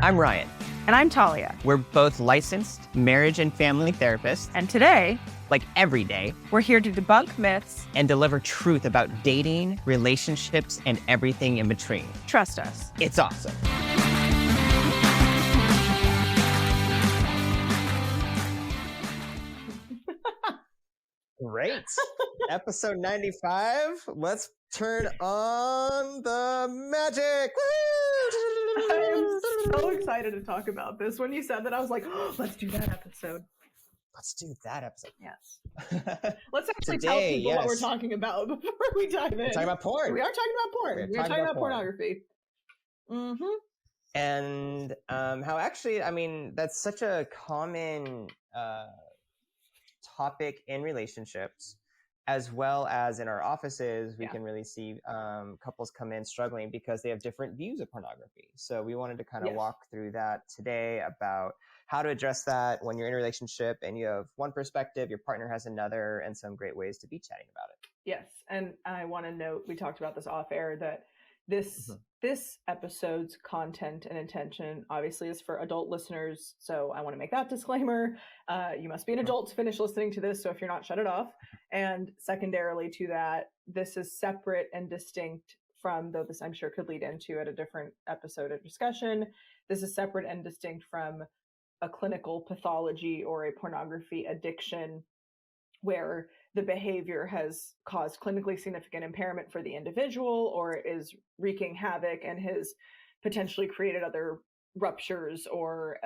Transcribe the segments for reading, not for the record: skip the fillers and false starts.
I'm Ryan. And I'm Talia. We're both licensed marriage and family therapists. And today, like every day, we're here to debunk myths and deliver truth about dating, relationships, and everything in between. Trust us. It's awesome. Great. Episode 95. Let's turn on the magic. I am so excited to talk about this. When you said that, I was like, oh, let's do that episode. Let's do that episode. Yes. Let's actually tell people what we're talking about before we dive in. We're talking about porn. We are talking about porn. We are talking about pornography. Mm-hmm. And how actually, I mean, that's such a common topic in relationships, as well as in our offices. We can really see couples come in struggling because they have different views of pornography. So we wanted to kind of walk through that today about how to address that when you're in a relationship and you have one perspective, your partner has another, and some great ways to be chatting about it. Yes. And I want to note, we talked about this off air, that this episode's content and intention obviously is for adult listeners. So I want to make that disclaimer. You must be an adult to finish listening to this. So if you're not, shut it off. And secondarily to that, this is separate and distinct from, though this I'm sure could lead into at a different episode of discussion, this is separate and distinct from a clinical pathology or a pornography addiction where the behavior has caused clinically significant impairment for the individual or is wreaking havoc and has potentially created other ruptures or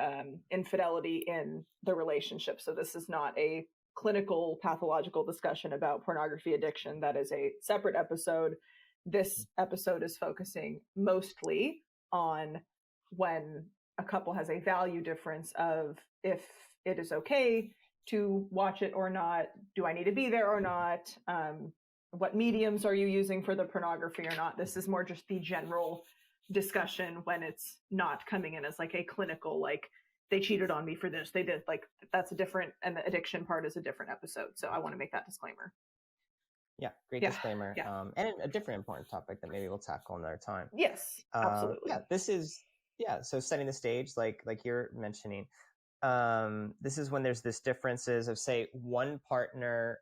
infidelity in the relationship. So this is not a clinical pathological discussion about pornography addiction. That is a separate episode. This episode is focusing mostly on when a couple has a value difference of if it is okay to watch it or not. Do I need to be there or not? What mediums are you using for the pornography or not? This is more just the general discussion when it's not coming in as like a clinical, like they cheated on me for this, they did, like that's a different, and the addiction part is a different episode. So I want to make that disclaimer. Yeah, great disclaimer. And a different important topic that maybe we'll tackle another time. Yes, absolutely. This is, so setting the stage, like you're mentioning, this is when there's this differences of, say, one partner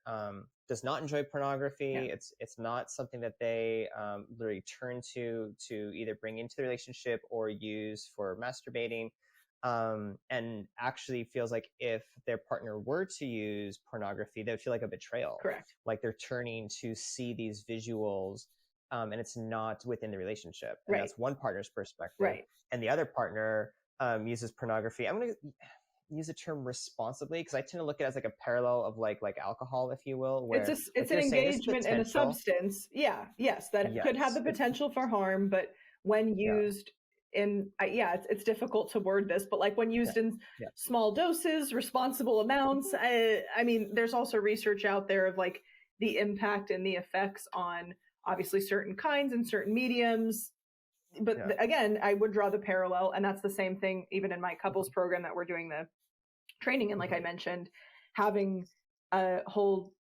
does not enjoy pornography. It's not something that they literally turn to either bring into the relationship or use for masturbating, and actually feels like if their partner were to use pornography, they would feel like a betrayal. Correct. Like they're turning to see these visuals, and it's not within the relationship. And that's one partner's perspective. Right. And the other partner uses pornography. I'm going to use the term responsibly because I tend to look at it as like a parallel of like alcohol, if you will. Where it's an engagement in a substance. That could have the potential for harm, but when used in, it's difficult to word this, but like when used in small doses, responsible amounts. I mean, there's also research out there of like the impact and the effects on obviously certain kinds and certain mediums. But again, I would draw the parallel, and that's the same thing even in my couples program that we're doing the training. And like I mentioned, having a whole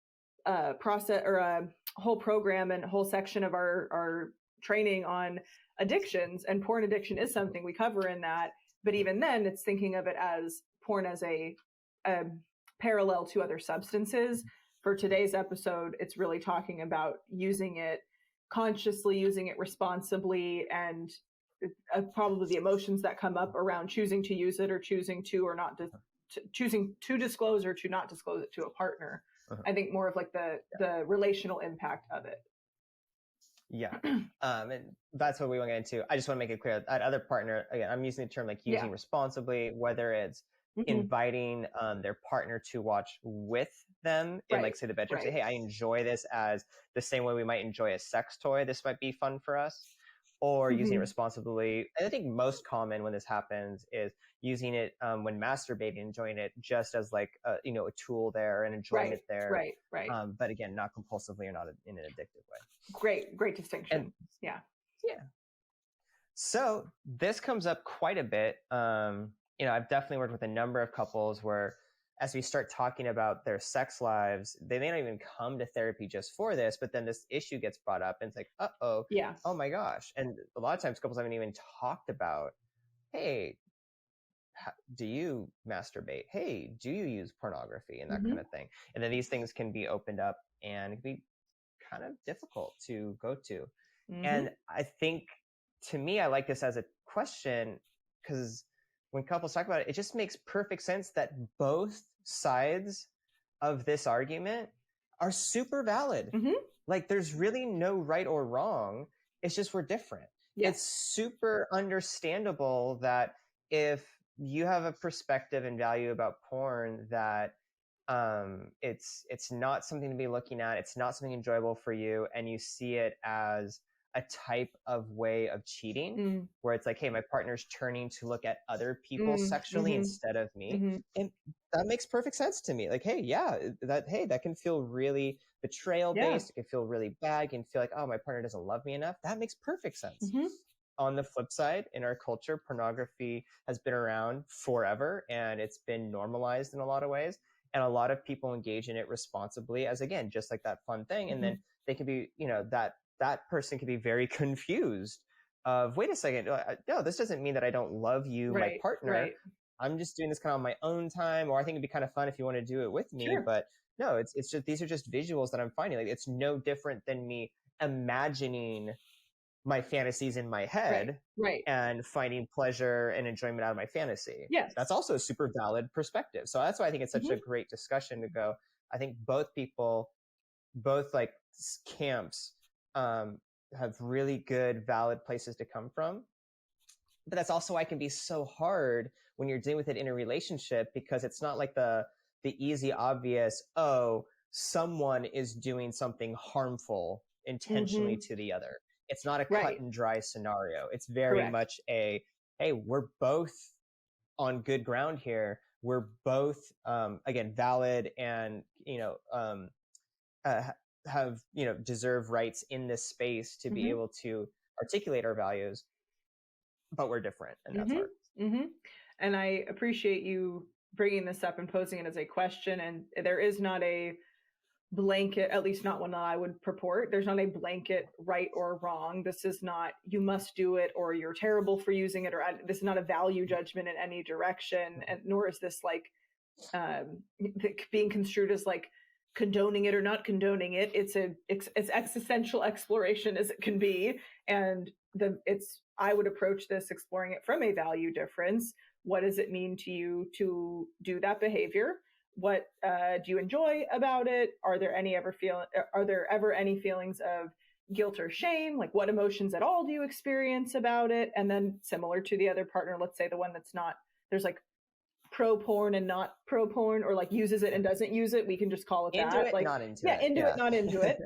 process or a whole program and a whole section of our training on addictions, and porn addiction is something we cover in that. But even then, it's thinking of it as porn as a parallel to other substances. For today's episode, it's really talking about using it consciously, using it responsibly, and probably the emotions that come up around choosing to use it or choosing to or not choosing to disclose or to not disclose it to a partner. I think more of like the relational impact of it. And that's what we want to get into. I just want to make it clear that other partner, again, I'm using the term like using responsibly, whether it's inviting their partner to watch with them in like say the bedroom, say, hey, I enjoy this as the same way we might enjoy a sex toy. This might be fun for us. Or using it responsibly. And I think most common when this happens is using it when masturbating, enjoying it just as like a tool there and enjoying it there. But again, not compulsively or not in an addictive way. Great distinction. So this comes up quite a bit. I've definitely worked with a number of couples where as we start talking about their sex lives, they may not even come to therapy just for this, but then this issue gets brought up and it's like, oh my gosh. And a lot of times couples haven't even talked about, hey, do you masturbate? Hey, do you use pornography? And that kind of thing. And then these things can be opened up and it can be kind of difficult to go to. And I think, to me, I like this as a question, because when couples talk about it, it just makes perfect sense that both sides of this argument are super valid. Like, there's really no right or wrong. It's just we're different. Yeah. It's super understandable that if you have a perspective and value about porn that it's not something to be looking at, it's not something enjoyable for you, and you see it as a type of way of cheating, where it's like, hey, my partner's turning to look at other people sexually instead of me. And that makes perfect sense to me. Like, hey, that can feel really betrayal based. It can feel really bad. You can feel like, oh, my partner doesn't love me enough. That makes perfect sense. On the flip side, in our culture, pornography has been around forever and it's been normalized in a lot of ways. And a lot of people engage in it responsibly as, again, just like that fun thing. And then they can be, that person can be very confused of, wait a second, no, this doesn't mean that I don't love you, my partner. I'm just doing this kind of on my own time, or I think it'd be kind of fun if you want to do it with me. But no, it's just, these are just visuals that I'm finding. Like, it's no different than me imagining my fantasies in my head and finding pleasure and enjoyment out of my fantasy. Yes. That's also a super valid perspective. So that's why I think it's such a great discussion to go. I think both people, both like camps, have really good, valid places to come from. But that's also why it can be so hard when you're dealing with it in a relationship, because it's not like the easy, obvious, oh, someone is doing something harmful intentionally to the other. It's not a cut and dry scenario. It's very much a, hey, we're both on good ground here. We're both, again, valid and, have, deserve rights in this space to be able to articulate our values, but we're different, and that's hard. And I appreciate you bringing this up and posing it as a question. And there is not a blanket, at least not one that I would purport. There's not a blanket right or wrong. This is not, you must do it or you're terrible for using it, or this is not a value judgment in any direction. And nor is this like being construed as like condoning it or not condoning it. It's existential exploration as it can be. And I would approach this exploring it from a value difference. What does it mean to you to do that behavior? What do you enjoy about it? Are there ever any feelings of guilt or shame? Like, what emotions at all do you experience about it? And then similar to the other partner, let's say the one that's not, there's like pro porn and not pro porn, or like uses it and doesn't use it. We can just call it into that. It, like not into it. Into it, not into it.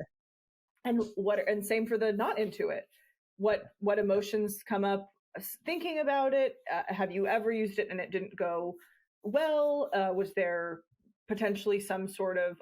And same for the not into it. What emotions come up thinking about it? Have you ever used it and it didn't go well? Was there potentially some sort of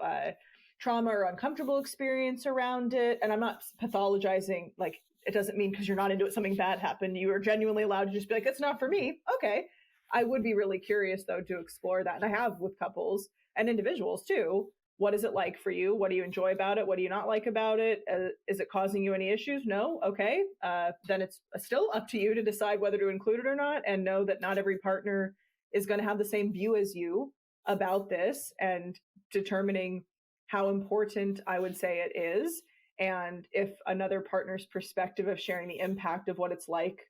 trauma or uncomfortable experience around it? And I'm not pathologizing, like, it doesn't mean because you're not into it, something bad happened. You are genuinely allowed to just be like, it's not for me. Okay. I would be really curious, though, to explore that. And I have with couples and individuals, too. What is it like for you? What do you enjoy about it? What do you not like about it? Is it causing you any issues? No? Okay. Then it's still up to you to decide whether to include it or not, and know that not every partner is going to have the same view as you about this, and determining how important I would say it is. And if another partner's perspective of sharing the impact of what it's like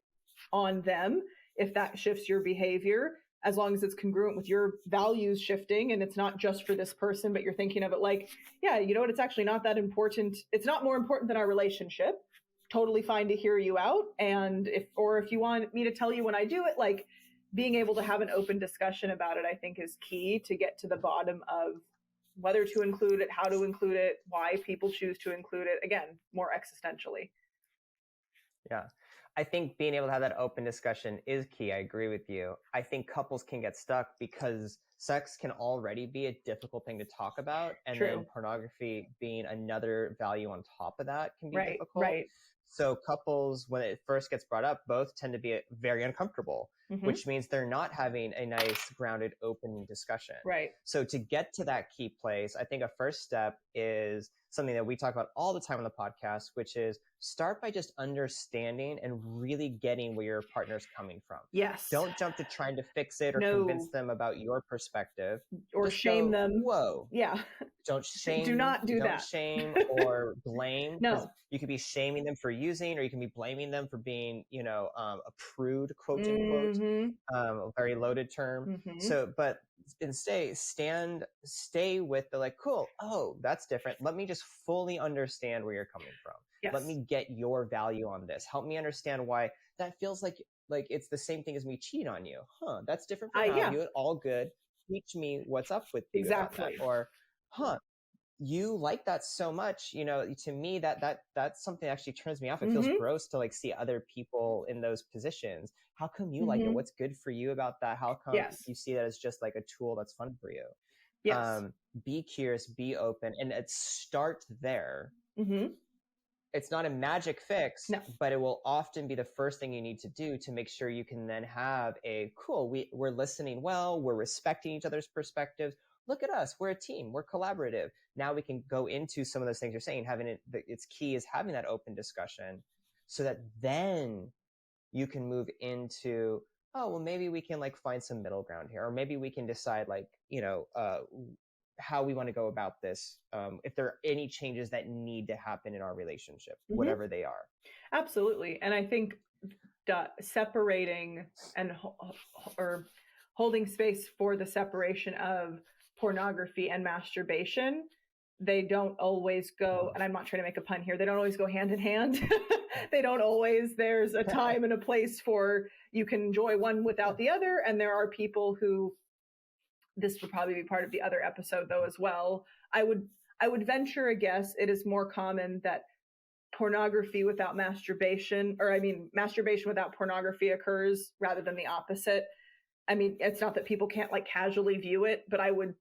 on them, if that shifts your behavior, as long as it's congruent with your values shifting, and it's not just for this person, but you're thinking of it like, yeah, you know what, it's actually not that important. It's not more important than our relationship. Totally fine to hear you out. And if you want me to tell you when I do it, like, being able to have an open discussion about it, I think is key to get to the bottom of whether to include it, how to include it, why people choose to include it. Again, more existentially. Yeah. I think being able to have that open discussion is key. I agree with you. I think couples can get stuck because sex can already be a difficult thing to talk about. And then pornography being another value on top of that can be difficult. Right. So couples, when it first gets brought up, both tend to be very uncomfortable. which means they're not having a nice, grounded, open discussion. Right. So to get to that key place, I think a first step is something that we talk about all the time on the podcast, which is start by just understanding and really getting where your partner's coming from. Yes. Don't jump to trying to fix it or convince them about your perspective. Or just shame them. Whoa. Yeah. Don't shame. Do not do that. Don't shame or blame. No. You could be shaming them for using, or you can be blaming them for being, a prude, quote unquote, a very loaded term. So, but instead, stay with the like, cool. Oh, that's different. Let me just fully understand where you're coming from. Yes. Let me get your value on this. Help me understand why that feels like it's the same thing as me cheat on you. That's different from how I view it. All good. Teach me what's up with you. Exactly. Or, you like that so much, to me that's something that actually turns me off. It feels gross to like see other people in those positions. How come you like it? What's good for you about that? How come you see that as just like a tool that's fun for you? Yes. Be curious, be open, and start there. It's not a magic fix, but it will often be the first thing you need to do to make sure you can then have we're listening well, we're respecting each other's perspectives. Look at us. We're a team. We're collaborative. Now we can go into some of those things you're saying. It's key is having that open discussion so that then you can move into, maybe we can like find some middle ground here, or maybe we can decide how we want to go about this. If there are any changes that need to happen in our relationship, whatever they are. Absolutely. And I think separating or holding space for the separation of pornography and masturbation, they don't always go, and I'm not trying to make a pun here, they don't always go hand in hand. They don't always, there's a time and a place for you can enjoy one without the other. And there are people who, this would probably be part of the other episode though as well. I would venture a guess it is more common that pornography without masturbation, masturbation without pornography occurs rather than the opposite. I mean, it's not that people can't like casually view it, but I would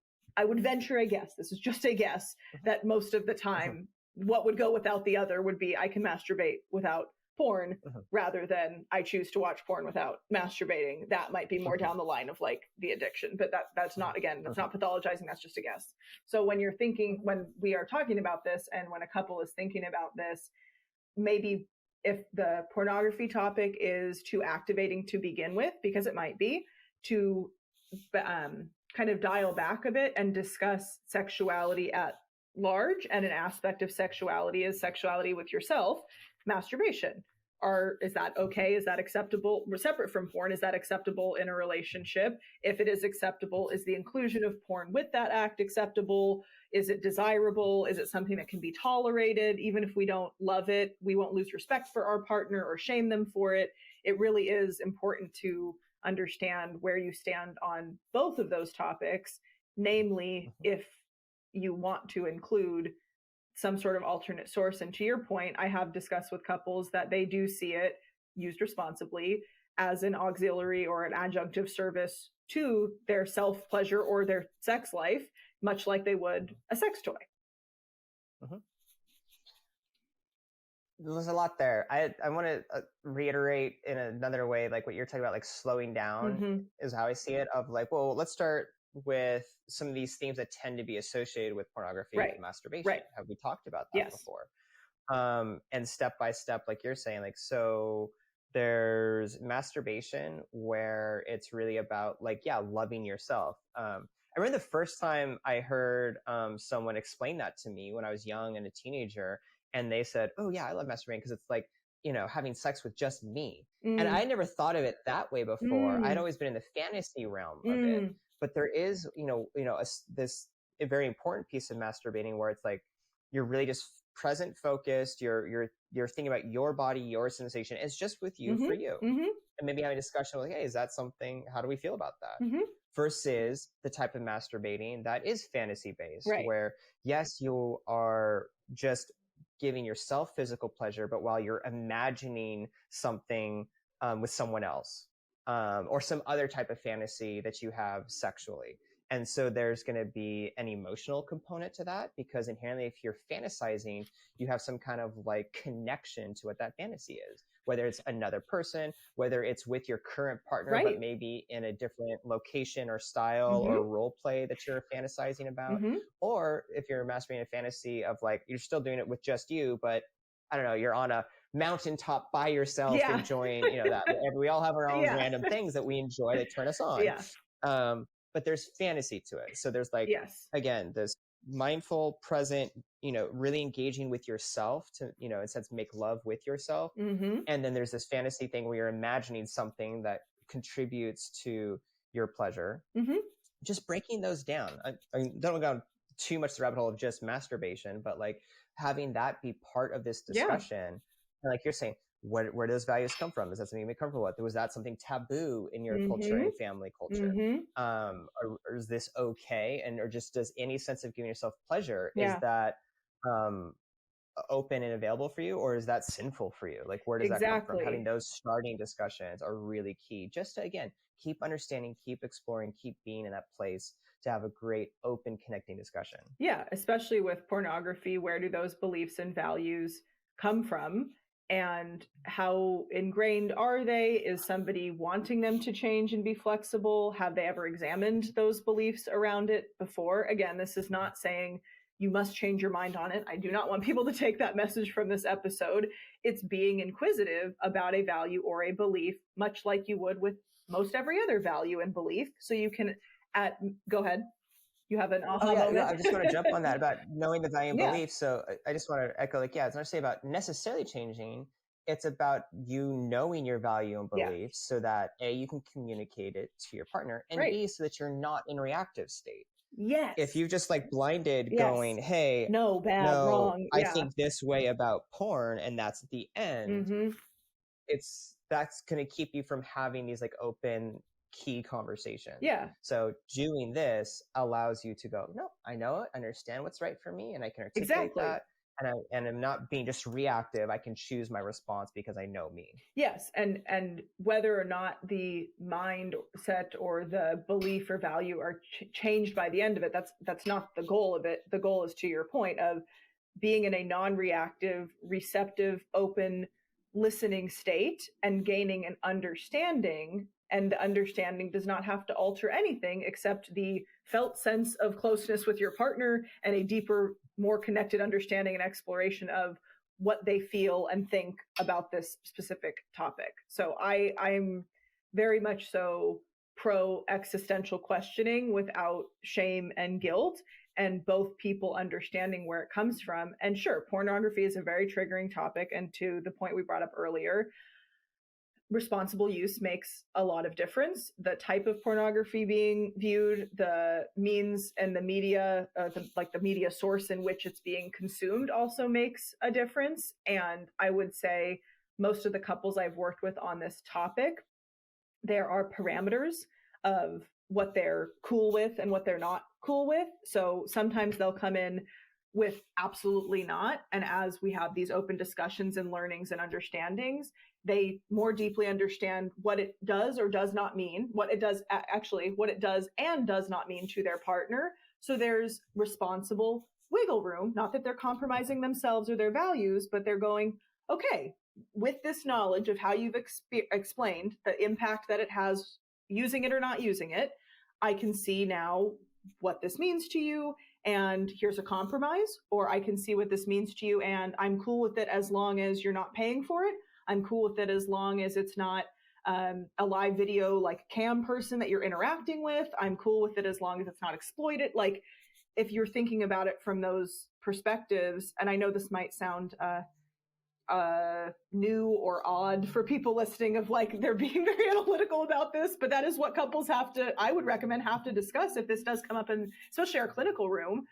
venture a guess, this is just a guess, that most of the time what would go without the other would be I can masturbate without porn rather than I choose to watch porn without masturbating. That might be more down the line of like the addiction, but that's not, again, that's not pathologizing, that's just a guess. So when we are talking about this and when a couple is thinking about this, maybe if the pornography topic is too activating to begin with, because it might be, to kind of dial back a bit and discuss sexuality at large, and an aspect of sexuality is sexuality with yourself, masturbation. Is that okay? Is that acceptable? Separate from porn, is that acceptable in a relationship? If it is acceptable, is the inclusion of porn with that act acceptable? Is it desirable? Is it something that can be tolerated? Even if we don't love it, we won't lose respect for our partner or shame them for it. It really is important to understand where you stand on both of those topics, namely if you want to include some sort of alternate source. And to your point, I have discussed with couples that they do see it, used responsibly, as an auxiliary or an adjunctive service to their self-pleasure or their sex life, much like they would a sex toy. There's a lot there. I want to reiterate in another way, like what you're talking about, like slowing down is how I see it, of like, well, let's start with some of these themes that tend to be associated with pornography and masturbation. Have we talked about that before? And step by step, like you're saying, like, so there's masturbation where it's really about like, loving yourself. I remember the first time I heard someone explain that to me when I was young and a teenager, and they said, oh yeah, I love masturbating because it's like, having sex with just me. And I never thought of it that way before. I'd always been in the fantasy realm of it. But there is, this a very important piece of masturbating where it's like you're really just present focused. You're thinking about your body, your sensation. It's just with you for you, and maybe having a discussion like, hey, is that something? How do we feel about that? Versus the type of masturbating that is fantasy based, where yes, you are just giving yourself physical pleasure, but while you're imagining something with someone else. Or some other type of fantasy that you have sexually. And so there's going to be an emotional component to that, because inherently, if you're fantasizing, you have some kind of like connection to what that fantasy is, whether it's another person, whether it's with your current partner, but maybe in a different location or style or role play that you're fantasizing about. Or if you're mastering a fantasy of like, you're still doing it with just you, but I don't know, you're on a mountaintop by yourself enjoying, that we all have our own random things that we enjoy that turn us on. But there's fantasy to it. So there's like, again, this mindful, present, really engaging with yourself to, in a sense, make love with yourself. And then there's this fantasy thing where you're imagining something that contributes to your pleasure. Just breaking those down. I don't go too much the rabbit hole of just masturbation, but like having that be part of this discussion. And like you're saying, where do those values come from? Is that something you make comfortable with? Was that something taboo in your culture and family culture? Or is this okay? Or just does any sense of giving yourself pleasure, is that open and available for you, or is that sinful for you? Like, where does that come from? Having those starting discussions are really key, just to, again, keep understanding, keep exploring, keep being in that place to have a great open connecting discussion. Yeah, especially with pornography, where do those beliefs and values come from? And how ingrained are they? Is somebody wanting them to change and be flexible? Have they ever examined those beliefs around it before? Again, this is not saying you must change your mind on it. I do not want people to take that message from this episode. It's being inquisitive about a value or a belief, much like you would with most every other value and belief. So you can go ahead. You have an aha moment. No, I just want to jump on that about knowing the value and belief. So I just want to echo, like, it's not to say about necessarily changing. It's about you knowing your value and beliefs so that A, you can communicate it to your partner, and B, so that you're not in reactive state. Yes. If you just like blinded going, hey, wrong. I think this way about porn, and that's the end. That's going to keep you from having these like open, key conversation. So doing this allows you to go, no, I know it, understand what's right for me, and I can articulate that. And I'm not being just reactive. I can choose my response because I know me. Yes. And whether or not the mindset or the belief or value are changed by the end of it, that's not the goal of it. The goal is, to your point, of being in a non-reactive, receptive, open, listening state and gaining an understanding. And the understanding does not have to alter anything except the felt sense of closeness with your partner and a deeper, more connected understanding and exploration of what they feel and think about this specific topic. So I'm very much so pro existential questioning without shame and guilt, and both people understanding where it comes from. And sure, pornography is a very triggering topic. And to the point we brought up earlier, responsible use makes a lot of difference. The type of pornography being viewed, the means and the media, the media source in which it's being consumed also makes a difference. And I would say most of the couples I've worked with on this topic, there are parameters of what they're cool with and what they're not cool with. So sometimes they'll come in with absolutely not. And as we have these open discussions and learnings and understandings, they more deeply understand what it does or does not mean, what it does and does not mean to their partner. So there's responsible wiggle room, not that they're compromising themselves or their values, but they're going, okay, with this knowledge of how you've explained the impact that it has using it or not using it, I can see now what this means to you, and here's a compromise. Or I can see what this means to you, and I'm cool with it as long as you're not paying for it. I'm cool with it as long as it's not a live video like cam person that you're interacting with. I'm cool with it as long as it's not exploited. Like, if you're thinking about it from those perspectives, and I know this might sound new or odd for people listening, of like they're being very analytical about this, but that is what couples I would recommend have to discuss if this does come up in especially our clinical room.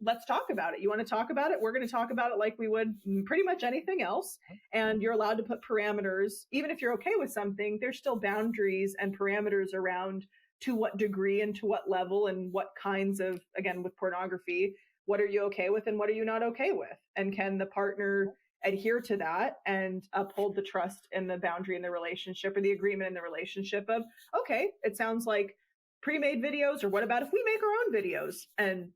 Let's talk about it. You want to talk about it? We're going to talk about it like we would pretty much anything else. And you're allowed to put parameters. Even if you're okay with something, there's still boundaries and parameters around to what degree and to what level and what kinds of, again, with pornography, what are you okay with and what are you not okay with? And can the partner adhere to that and uphold the trust and the boundary in the relationship, or the agreement in the relationship of, okay, it sounds like pre-made videos, or what about if we make our own videos and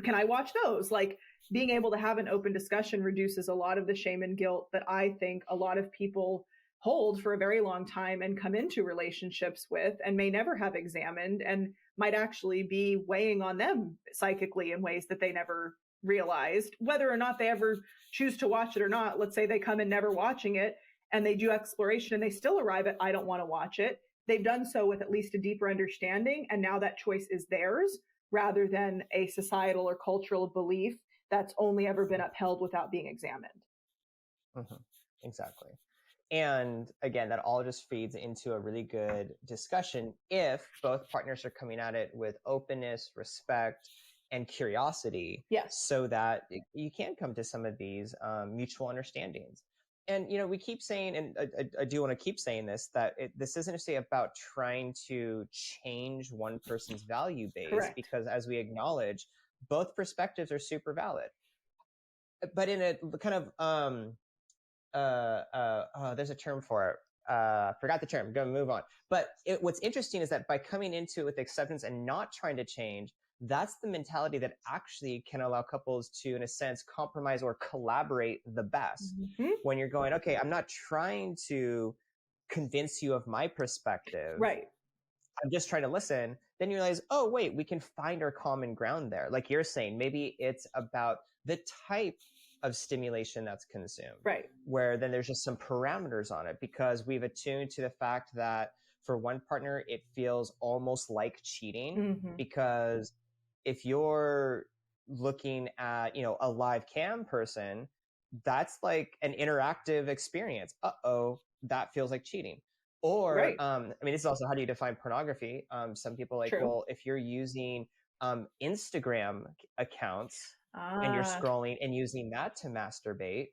can I watch those? Like, being able to have an open discussion reduces a lot of the shame and guilt that I think a lot of people hold for a very long time and come into relationships with and may never have examined, and might actually be weighing on them psychically in ways that they never realized, whether or not they ever choose to watch it or not. Let's say they come in never watching it and they do exploration and they still arrive at, I don't want to watch it. They've done so with at least a deeper understanding, and now that choice is theirs rather than a societal or cultural belief that's only ever been upheld without being examined. Mm-hmm. Exactly. And again, that all just feeds into a really good discussion if both partners are coming at it with openness, respect, and curiosity. Yes. So that you can come to some of these mutual understandings. And, we keep saying, and I do want to keep saying this, that this isn't necessarily about trying to change one person's value base. Correct. Because as we acknowledge, both perspectives are super valid. But in a kind of, there's a term for it. Forgot the term. Go move on. But what's interesting is that by coming into it with acceptance and not trying to change, that's the mentality that actually can allow couples to, in a sense, compromise or collaborate the best. Mm-hmm. When you're going, okay, I'm not trying to convince you of my perspective. Right. I'm just trying to listen. Then you realize, oh, wait, we can find our common ground there. Like you're saying, maybe it's about the type of stimulation that's consumed. Right. Where then there's just some parameters on it, because we've attuned to the fact that for one partner, it feels almost like cheating. Mm-hmm. Because if you're looking at, a live cam person, that's like an interactive experience. That feels like cheating. Or, right. This is also, how do you define pornography? Some people like, True. well, if you're using Instagram accounts and you're scrolling and using that to masturbate,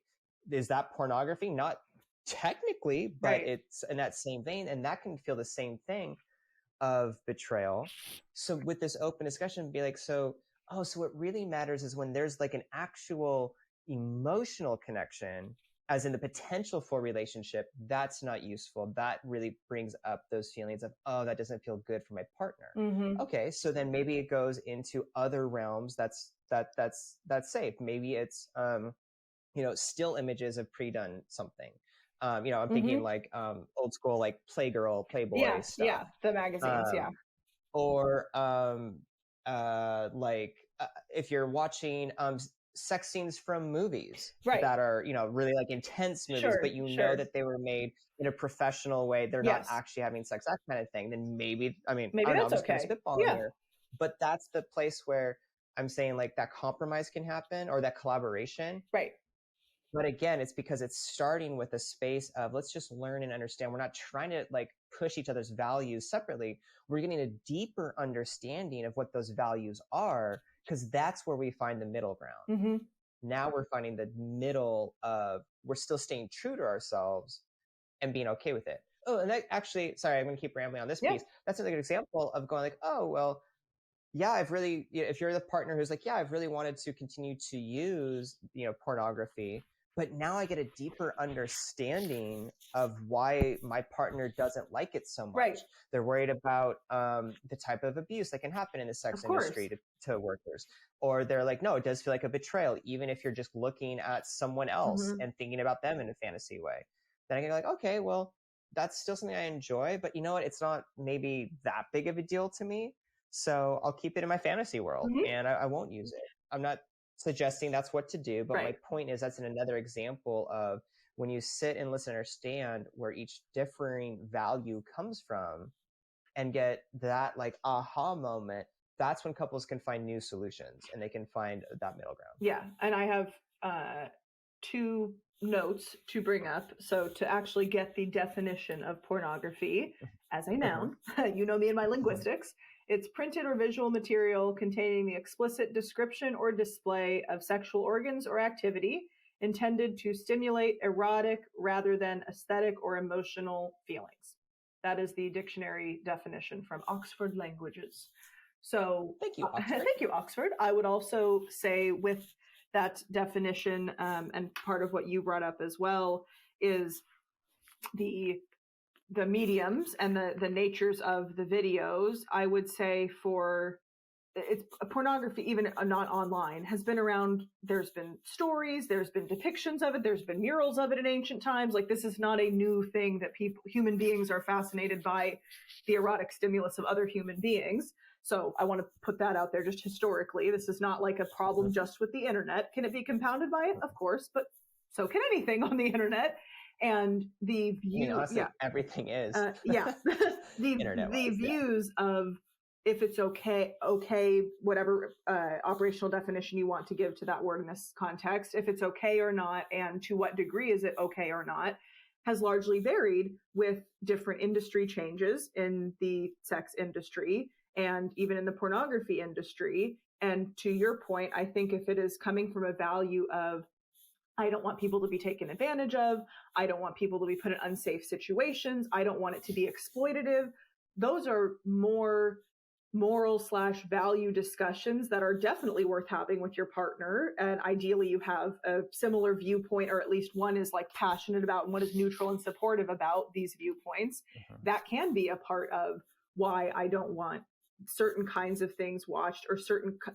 is that pornography? Not technically, but right. It's in that same vein, and that can feel the same thing of betrayal. So with this open discussion, be like, so what really matters is when there's like an actual emotional connection, as in the potential for relationship, that's not useful. That really brings up those feelings of, that doesn't feel good for my partner. Mm-hmm. Okay, so then maybe it goes into other realms that's safe. Maybe it's still images of pre-done something. I'm mm-hmm. thinking like old school, like Playgirl, Playboy stuff. Yeah, the magazines, Or if you're watching sex scenes from movies, right. that are, really like intense movies, sure, but know that they were made in a professional way. They're not actually having sex, that kind of thing. Then maybe I don't know, I'm just kind of spitballing here. But that's the place where I'm saying like that compromise can happen, or that collaboration. Right. But again, it's because it's starting with a space of, let's just learn and understand. We're not trying to like push each other's values separately. We're getting a deeper understanding of what those values are, because that's where we find the middle ground. Mm-hmm. Now we're finding the middle of, we're still staying true to ourselves and being okay with it. Oh, and that actually, sorry, I'm going to keep rambling on this piece. That's a good example of going like, oh, well, yeah, I've really, if you're the partner who's like, yeah, I've really wanted to continue to use, pornography, but now I get a deeper understanding of why my partner doesn't like it so much. Right. They're worried about the type of abuse that can happen in the sex industry to workers. Or they're like, no, it does feel like a betrayal, even if you're just looking at someone else mm-hmm. and thinking about them in a fantasy way. Then I get like, okay, well, that's still something I enjoy, but you know what? It's not maybe that big of a deal to me. So I'll keep it in my fantasy world mm-hmm. and I won't use it. I'm not suggesting that's what to do, but my point is that's another example of when you sit and listen and understand where each differing value comes from and get that like aha moment, that's when couples can find new solutions and they can find that middle ground. Yeah. And I have two notes to bring up. So to actually get the definition of pornography as a noun, you know me and my linguistics, it's printed or visual material containing the explicit description or display of sexual organs or activity intended to stimulate erotic rather than aesthetic or emotional feelings. That is the dictionary definition from Oxford Languages. So thank you, Oxford. Thank you, Oxford. I would also say with that definition, and part of what you brought up as well, is the the mediums and the natures of the videos, I would say it's pornography, even not online, has been around. There's been stories, there's been depictions of it, there's been murals of it in ancient times. Like, this is not a new thing that human beings are fascinated by the erotic stimulus of other human beings. So I want to put that out there just historically. This is not like a problem just with the internet. Can it be compounded by it? Of course, but so can anything on the internet. And the view, honestly, everything is. The views of if it's okay, whatever operational definition you want to give to that word in this context, if it's okay or not, and to what degree is it okay or not, has largely varied with different industry changes in the sex industry and even in the pornography industry. And to your point, I think if it is coming from a value of, I don't want people to be taken advantage of, I don't want people to be put in unsafe situations, I don't want it to be exploitative, those are more moral/value discussions that are definitely worth having with your partner. And ideally you have a similar viewpoint, or at least one is like passionate about and one is neutral and supportive about these viewpoints. That can be a part of why I don't want certain kinds of things watched, or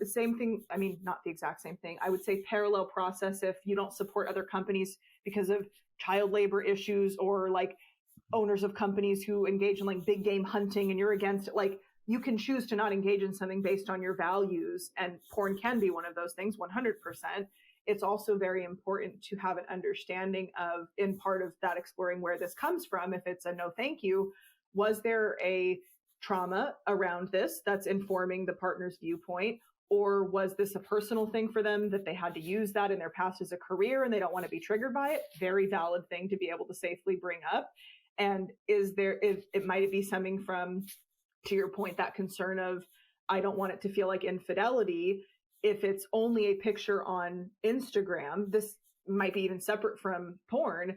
same thing. I mean, not the exact same thing. I would say parallel process if you don't support other companies because of child labor issues, or like owners of companies who engage in like big game hunting and you're against it. Like, you can choose to not engage in something based on your values, and porn can be one of those things, 100%. It's also very important to have an understanding of, in part of that, exploring where this comes from. If it's a no thank you, was there a trauma around this that's informing the partner's viewpoint? Or was this a personal thing for them that they had to use that in their past as a career and they don't want to be triggered by it? Very valid thing to be able to safely bring up. And it might be stemming from, to your point, that concern of, I don't want it to feel like infidelity. If it's only a picture on Instagram, this might be even separate from porn.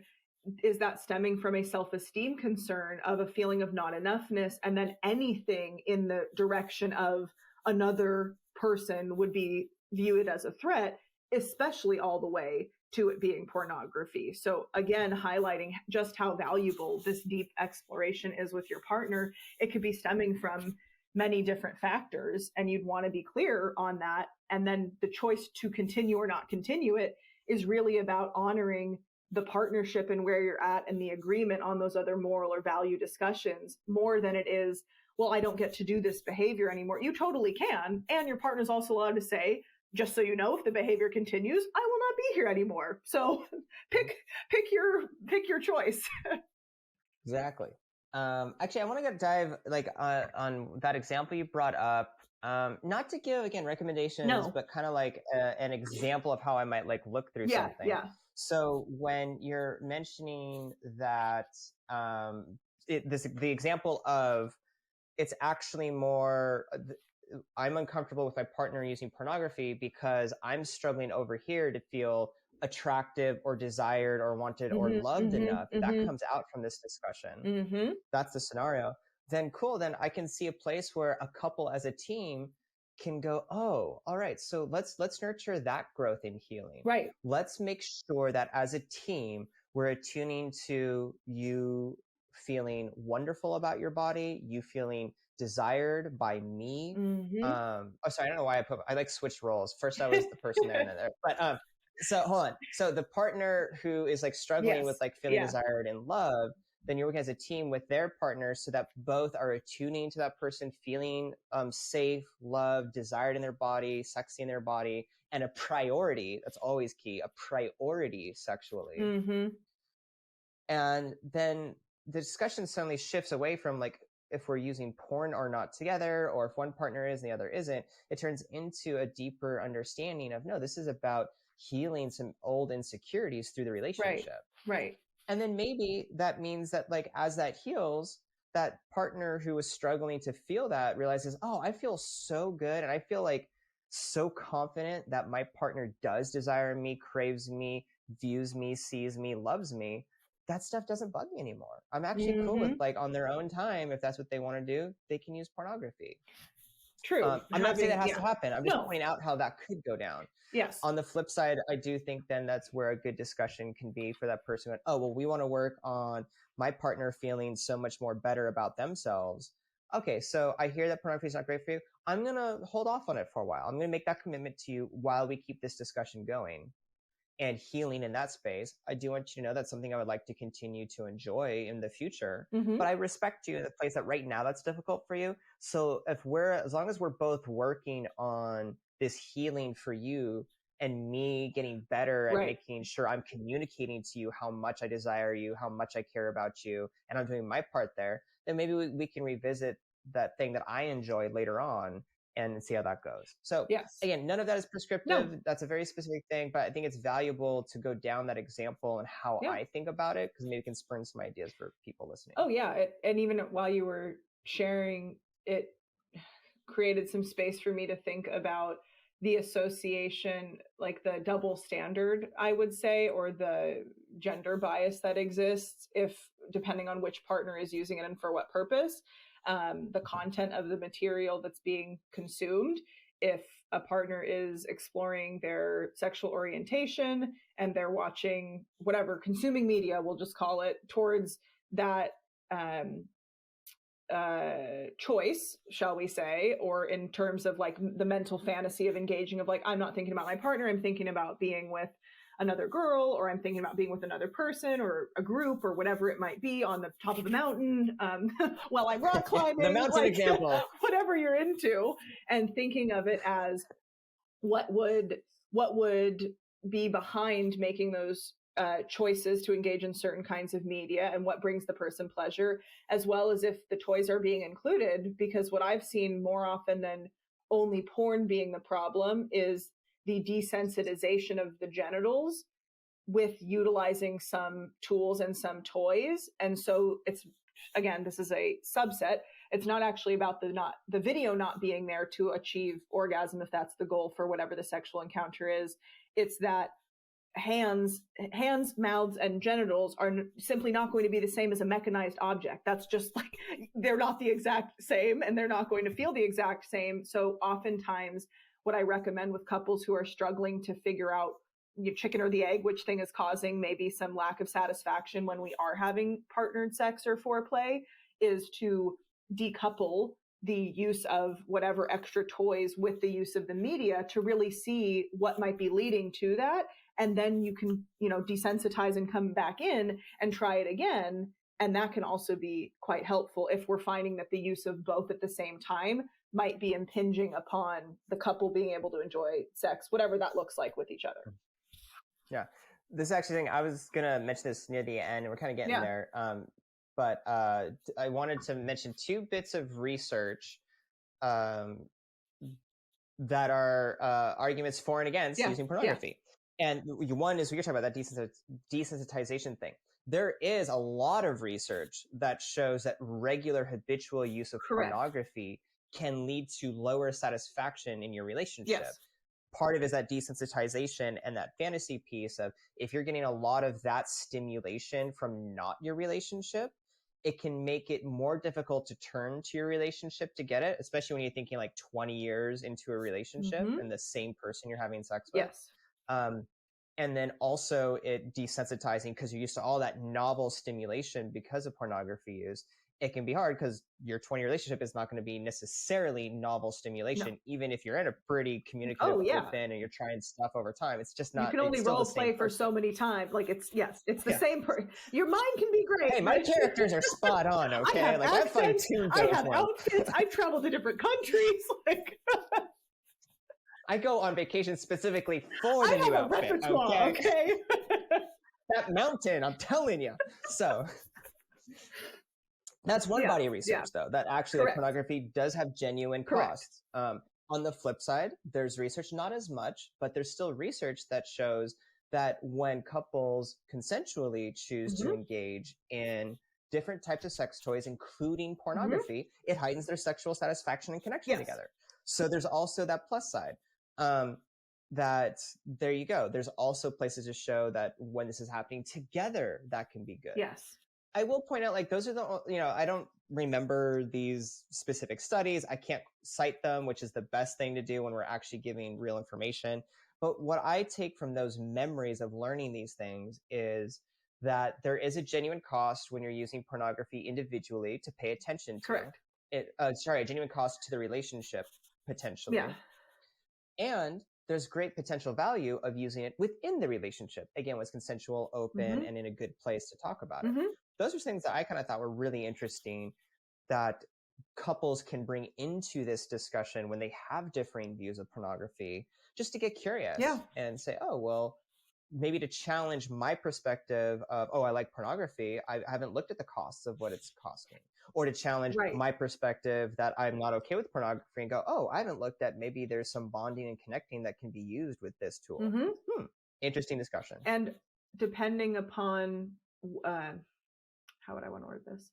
Is that stemming from a self-esteem concern of a feeling of not enoughness? And then anything in the direction of another person would be viewed as a threat, especially all the way to it being pornography. So again, highlighting just how valuable this deep exploration is with your partner. It could be stemming from many different factors, and you'd want to be clear on that. And then the choice to continue or not continue it is really about honoring the partnership and where you're at and the agreement on those other moral or value discussions, more than it is, well, I don't get to do this behavior anymore. You totally can. And your partner's also allowed to say, just so you know, if the behavior continues, I will not be here anymore. So pick your choice. Exactly. Actually, I want to dive on that example you brought up. Not to give again recommendations, but kind of like an example of how I might look through something. Yeah. So when you're mentioning that, the example of, it's actually more, I'm uncomfortable with my partner using pornography because I'm struggling over here to feel attractive or desired or wanted or loved enough. That comes out from this discussion. That's the scenario. Then cool. Then I can see a place where a couple as a team can go, oh, all right. So let's nurture that growth and healing. Right. Let's make sure that as a team, we're attuning to you feeling wonderful about your body, you feeling desired by me. Oh, sorry, I don't know why I switched roles. First I was the person there and then there. But so hold on. So the partner who is struggling with feeling desired and loved, then you're working as a team with their partners so that both are attuning to that person feeling safe, loved, desired in their body, sexy in their body, and a priority. That's always key. A priority sexually. And then the discussion suddenly shifts away from if we're using porn or not together, or if one partner is and the other isn't. It turns into a deeper understanding of, no, this is about healing some old insecurities through the relationship. Right. And then maybe that means that as that heals, that partner who was struggling to feel that realizes, oh, I feel so good. And I feel so confident that my partner does desire me, craves me, views me, sees me, loves me. That stuff doesn't bug me anymore. I'm actually cool with on their own time, if that's what they want to do, they can use pornography. True. I'm not saying that has to happen. I'm just pointing out how that could go down. Yes. On the flip side, I do think then that's where a good discussion can be for that person. Oh, well, we want to work on my partner feeling so much more better about themselves. Okay, so I hear that pornography is not great for you. I'm going to hold off on it for a while. I'm going to make that commitment to you while we keep this discussion going and healing in that space. I do want you to know that's something I would like to continue to enjoy in the future. But I respect you in the place that right now that's difficult for you. So as long as we're both working on this healing for you and me getting better at making sure I'm communicating to you how much I desire you, how much I care about you, and I'm doing my part there, then maybe we can revisit that thing that I enjoyed later on and see how that goes. So again, none of that is prescriptive. No. That's a very specific thing, but I think it's valuable to go down that example and how I think about it, because maybe it can spurn some ideas for people listening. Oh yeah. And even while you were sharing, it created some space for me to think about the association, like the double standard, I would say, or the gender bias that exists if depending on which partner is using it and for what purpose. The content of the material that's being consumed. If a partner is exploring their sexual orientation and they're watching whatever, consuming media, we'll just call it, towards that choice, shall we say, or in terms of like the mental fantasy of engaging of like, I'm not thinking about my partner, I'm thinking about being with another girl, or I'm thinking about being with another person or a group or whatever it might be on the top of the mountain while I'm rock climbing, the mountain example, whatever you're into, and thinking of it as what would be behind making those choices to engage in certain kinds of media and what brings the person pleasure, as well as if the toys are being included. Because what I've seen more often than only porn being the problem is the desensitization of the genitals with utilizing some tools and some toys. And so it's, again, this is a subset. It's not actually about the video not being there to achieve orgasm, if that's the goal for whatever the sexual encounter is. It's that hands, mouths, and genitals are simply not going to be the same as a mechanized object. That's just like, they're not the exact same and they're not going to feel the exact same. So oftentimes what I recommend with couples who are struggling to figure out your chicken or the egg, which thing is causing maybe some lack of satisfaction when we are having partnered sex or foreplay, is to decouple the use of whatever extra toys with the use of the media to really see what might be leading to that. And then you can, desensitize and come back in and try it again. And that can also be quite helpful if we're finding that the use of both at the same time might be impinging upon the couple being able to enjoy sex, whatever that looks like with each other. Yeah. This is actually thing I was going to mention this near the end, and we're kind of getting there. But I wanted to mention 2 bits of research that are arguments for and against using pornography. And one is what you're talking about, that desensitization thing. There is a lot of research that shows that regular habitual use of pornography can lead to lower satisfaction in your relationship. Yes. Part of it is that desensitization and that fantasy piece of, if you're getting a lot of that stimulation from not your relationship, it can make it more difficult to turn to your relationship to get it, especially when you're thinking like 20 years into a relationship and the same person you're having sex with. Yes. And then also it desensitizing because you're used to all that novel stimulation because of pornography use. It can be hard because your 20-year relationship is not going to be necessarily novel stimulation, even if you're in a pretty communicative open and you're trying stuff over time. It's just not. You can only role play for so many times. Like it's the same. Your mind can be great. Hey, my characters are spot on. Okay, I have accents, I have outfits. I've traveled to different countries. Like. I go on vacation specifically for the new outfit. Okay. That mountain, I'm telling you. So that's one body of research, though, that actually like, pornography does have genuine costs. On the flip side, there's research, not as much, but there's still research that shows that when couples consensually choose to engage in different types of sex toys, including pornography, it heightens their sexual satisfaction and connection together. So there's also that plus side. That there you go. There's also places to show that when this is happening together, that can be good. Yes. I will point out, like, those are the, I don't remember these specific studies. I can't cite them, which is the best thing to do when we're actually giving real information. But what I take from those memories of learning these things is that there is a genuine cost when you're using pornography individually to pay attention to. Correct. A genuine cost to the relationship, potentially. Yeah. And there's great potential value of using it within the relationship. Again, when it's consensual, open, and in a good place to talk about it. Those are things that I kind of thought were really interesting that couples can bring into this discussion when they have differing views of pornography, just to get curious and say, oh, well, maybe to challenge my perspective of, oh, I like pornography. I haven't looked at the costs of what it's costing. Or to challenge my perspective that I'm not okay with pornography and go, oh, I haven't looked at, maybe there's some bonding and connecting that can be used with this tool. Interesting discussion. And depending upon, how would I want to word this?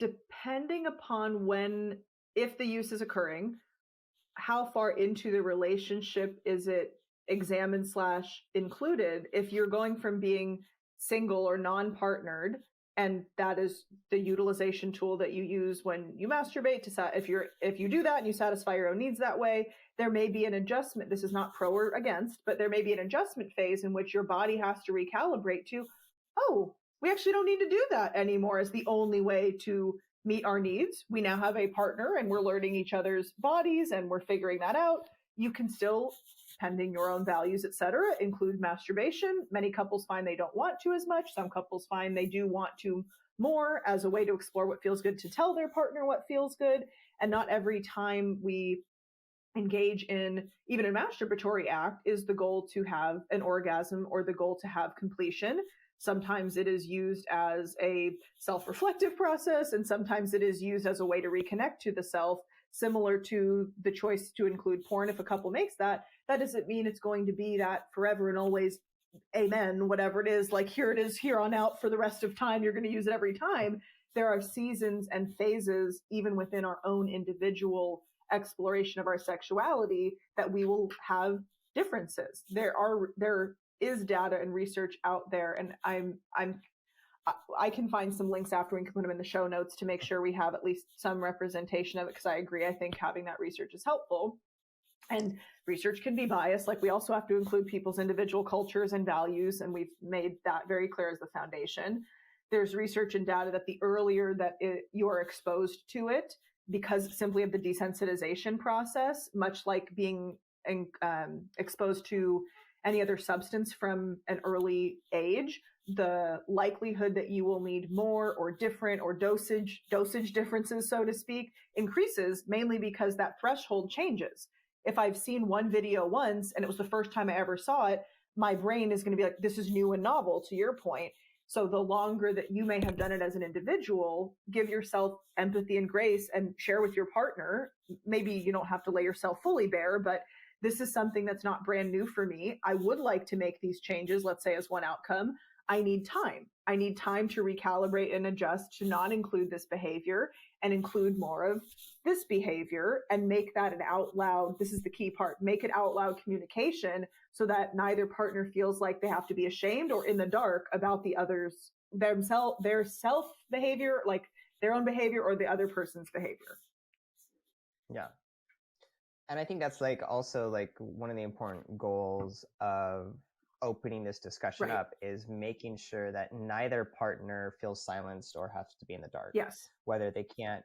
Depending upon if the use is occurring, how far into the relationship is it examined / included? If you're going from being single or non-partnered, and that is the utilization tool that you use when you masturbate, if you do that and you satisfy your own needs that way, there may be an adjustment. This is not pro or against, but there may be an adjustment phase in which your body has to recalibrate to, oh, we actually don't need to do that anymore as the only way to meet our needs. We now have a partner and we're learning each other's bodies and we're figuring that out. You can still, pending your own values, etc., include masturbation. Many couples find they don't want to as much. Some couples find they do want to more as a way to explore what feels good, to tell their partner what feels good. And not every time we engage in even a masturbatory act is the goal to have an orgasm or the goal to have completion. Sometimes it is used as a self-reflective process, and sometimes it is used as a way to reconnect to the self, similar to the choice to include porn. If a couple makes that doesn't mean it's going to be that forever and always, amen, whatever it is, like here it is here on out for the rest of time, you're going to use it every time. There are seasons and phases, even within our own individual exploration of our sexuality, that we will have differences. There is data and research out there, and I can find some links after, we can put them in the show notes to make sure we have at least some representation of it, because I agree, I think having that research is helpful. And research can be biased. Like, we also have to include people's individual cultures and values, and we've made that very clear as the foundation. There's research and data that the earlier that you are exposed to it, because simply of the desensitization process, much like being exposed to any other substance from an early age, the likelihood that you will need more or different or dosage differences, so to speak, increases, mainly because that threshold changes. If I've seen one video once and it was the first time I ever saw it, my brain is going to be like, this is new and novel, to your point. So the longer that you may have done it as an individual, give yourself empathy and grace and share with your partner. Maybe you don't have to lay yourself fully bare, but this is something that's not brand new for me. I would like to make these changes, let's say, as one outcome. I need time. I need time to recalibrate and adjust to not include this behavior and include more of this behavior, and make that an out loud, this is the key part, make it out loud communication, so that neither partner feels like they have to be ashamed or in the dark about the others, their self behavior, like their own behavior or the other person's behavior. Yeah. And I think that's like also like one of the important goals of opening this discussion up is making sure that neither partner feels silenced or has to be in the dark. Yes. Whether they can't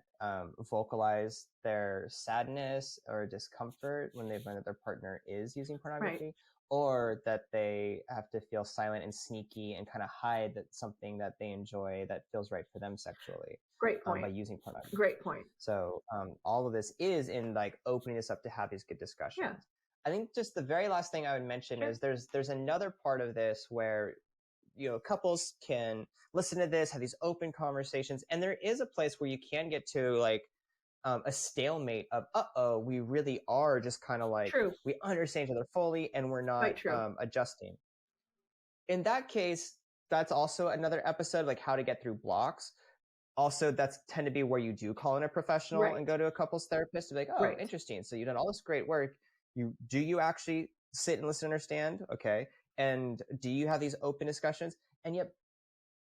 vocalize their sadness or discomfort when they've learned that their partner is using pornography, or that they have to feel silent and sneaky and kind of hide that something that they enjoy that feels right for them sexually. Great point. By using pornography. Great point. So all of this is in like opening this up to have these good discussions. Yeah. I think just the very last thing I would mention is there's another part of this where, you know, couples can listen to this, have these open conversations, and there is a place where you can get to like a stalemate of, we really are just kind of like, we understand each other fully and we're not adjusting. In that case, that's also another episode, like how to get through blocks. Also, that's tend to be where you do call in a professional and go to a couples therapist to be like, interesting. So you've done all this great work. Do you actually sit and listen and understand? Okay. And do you have these open discussions? And yet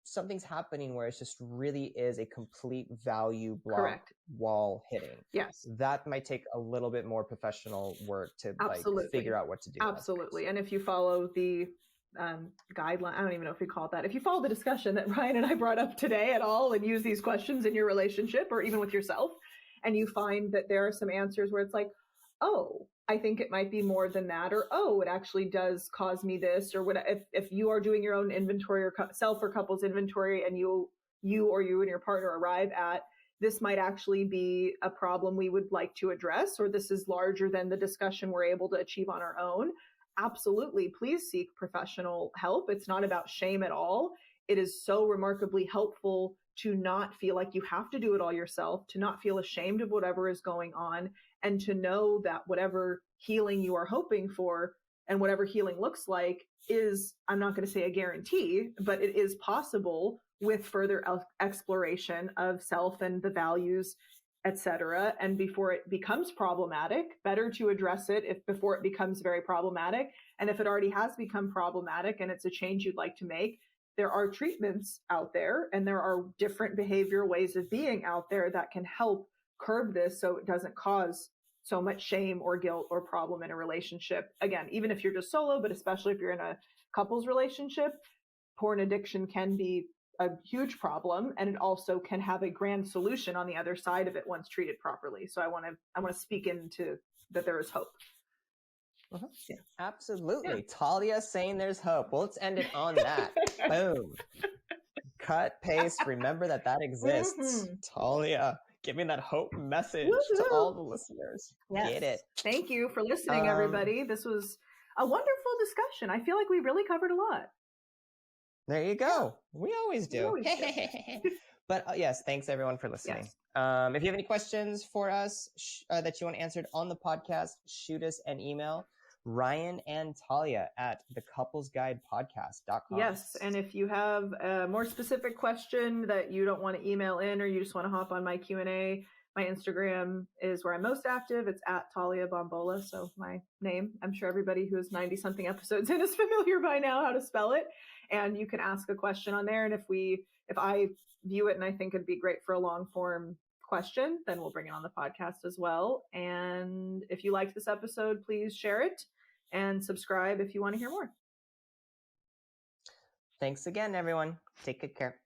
something's happening where it just really is a complete value block wall hitting. Yes. That might take a little bit more professional work to like figure out what to do. Absolutely. And if you follow the guideline, I don't even know if we call it that. If you follow the discussion that Ryan and I brought up today at all and use these questions in your relationship or even with yourself, and you find that there are some answers where it's like, oh, I think it might be more than that, or oh, it actually does cause me this, or what if you are doing your own inventory or self or couples inventory and you or you and your partner arrive at this might actually be a problem we would like to address, or this is larger than the discussion we're able to achieve on our own. Absolutely, please seek professional help. It's not about shame at all. It is so remarkably helpful to not feel like you have to do it all yourself, to not feel ashamed of whatever is going on, and to know that whatever healing you are hoping for and whatever healing looks like is, I'm not going to say a guarantee, but it is possible with further exploration of self and the values, etc. And before it becomes problematic, better to address it before it becomes very problematic. And if it already has become problematic and it's a change you'd like to make, there are treatments out there and there are different behavioral ways of being out there that can help curb this so it doesn't cause so much shame or guilt or problem in a relationship. Again, even if you're just solo, but especially if you're in a couples relationship, porn addiction can be a huge problem, and it also can have a grand solution on the other side of it once treated properly. So I want to speak into that there is hope. Uh-huh. Yeah. Absolutely. Yeah. Talia saying there's hope. Well, let's end it on that. Boom. Cut, paste. Remember that exists. Talia, giving that hope message to all the listeners. Yes. Get it. Thank you for listening, everybody. This was a wonderful discussion. I feel like we really covered a lot. There you go. Yeah. We always do. But yes, thanks everyone for listening. Yes. If you have any questions for us that you want answered on the podcast, shoot us an email, Ryan and Talia at thecouplesguidepodcast.com. Yes, and if you have a more specific question that you don't want to email in or you just want to hop on my Q&A, my Instagram is where I'm most active. It's at Talia Bombola, so my name. I'm sure everybody who is 90-something episodes in is familiar by now how to spell it. And you can ask a question on there. And if I view it and I think it'd be great for a long form question, then we'll bring it on the podcast as well. And if you liked this episode, please share it and subscribe if you want to hear more. Thanks again, everyone. Take good care.